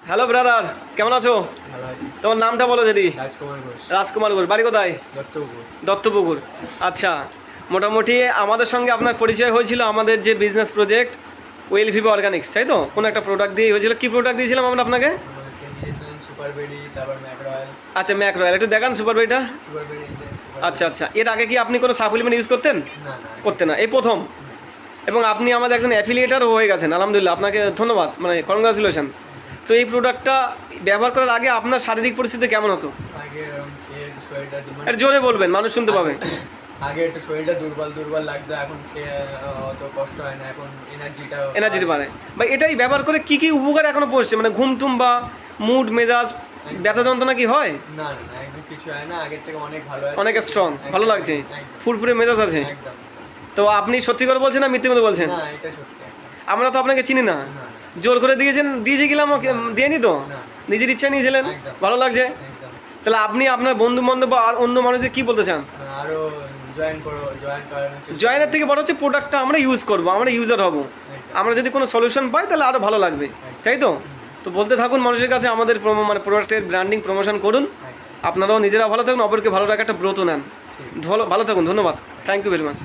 Hello brother, কেমন আছো? ভালো আছি। তোমার নামটা বলো দিদি। রাজকুমার ঘোষ, রাজকুমার ঘোষ, বাড়ি কোথায়? দত্তপুকুর। দত্তপুকুর। আচ্ছা, মোটামুটি আমাদের সঙ্গে আপনার পরিচয় হয়েছিল আমাদের যে business project well Vivo organics, তাই তো? কোনো একটা প্রোডাক্ট দিয়ে হয়েছিল। কী প্রোডাক্ট দিয়েছিলাম আমরা আপনাকে? আমাকে দিয়েছিলেন সুপার বেডি, তারপর ম্যাক রয়্যাল। আচ্ছা, ম্যাক রয়্যাল, একটু দেখান সুপার বেটা। সুপার বেডি সুপার আচ্ছা আচ্ছা, এর আগে কি আপনি কোনো সাপ্লিমেন্ট ইউজ করতেন? না না করতেন না, এই প্রথম। এবং আপনি আমাদের একজন অ্যাফিলিয়েটারও হয়ে গেছেন, আলহামদুলিল্লাহ, আপনাকে ধন্যবাদ, মানে কনগ্রাচুলেশন। তো এই প্রোডাক্টটা ব্যবহার করার আগে আপনার শারীরিক পরিস্থিতি কেমন হতো? আগে খেয়ে একটু শরীরটা একটু জোরে বলবেন, মানুষ শুনতে পাবে। আগে একটু শরীরটা দুর্বল দুর্বল লাগতো, এখন খেয়ে অত কষ্ট হয় না, এখন এনার্জিটা বাড়ে। বা এটাই ব্যবহার করে কি কি উপকার এখনো পড়ছে, মানে ঘুম টুম বা মুড মেজাজ ব্যথা যন্ত্রণা কি হয়? না না না, একদম কিছু হয় না, আগের থেকে অনেক ভালো হয়, অনেক স্ট্রং, ভালো লাগছে, ফুরফুরে মেজাজ আছে। একদম। তো আপনি সত্যি করে বলছেন না মিথ্যে কথা বলছেন? না, এটা সত্যি। আমরা তো আপনাকে চিনি না। না জোর করে দিয়েছে গেলাম, দিইনি তো, না নিজের ইচ্ছা নিয়েছিলেন, একদম। ভালো লাগছে। একদম। তাহলে আপনি আপনার বন্ধু বান্ধব বা আর অন্য মানুষদের কি বলতে চান? আরো জয়েন করার জয়েনের থেকে বড় হচ্ছে প্রোডাক্টটা আমরা ইউজ করবো, আমরা ইউজার হব। আমরা যদি কোনো সলিউশন পাই তাহলে আরও ভালো লাগবে, তাই তো? তো বলতে থাকুন মানুষের কাছে, আমাদের মানে প্রোডাক্টের ব্র্যান্ডিং প্রমোশন করুন। আপনারাও নিজেরা ভালো থাকুন, অপরকে ভালো রাখার একটা ব্রত নেন। ভালো থাকুন, ধন্যবাদ, থ্যাংক ইউ ভেরি মাচ।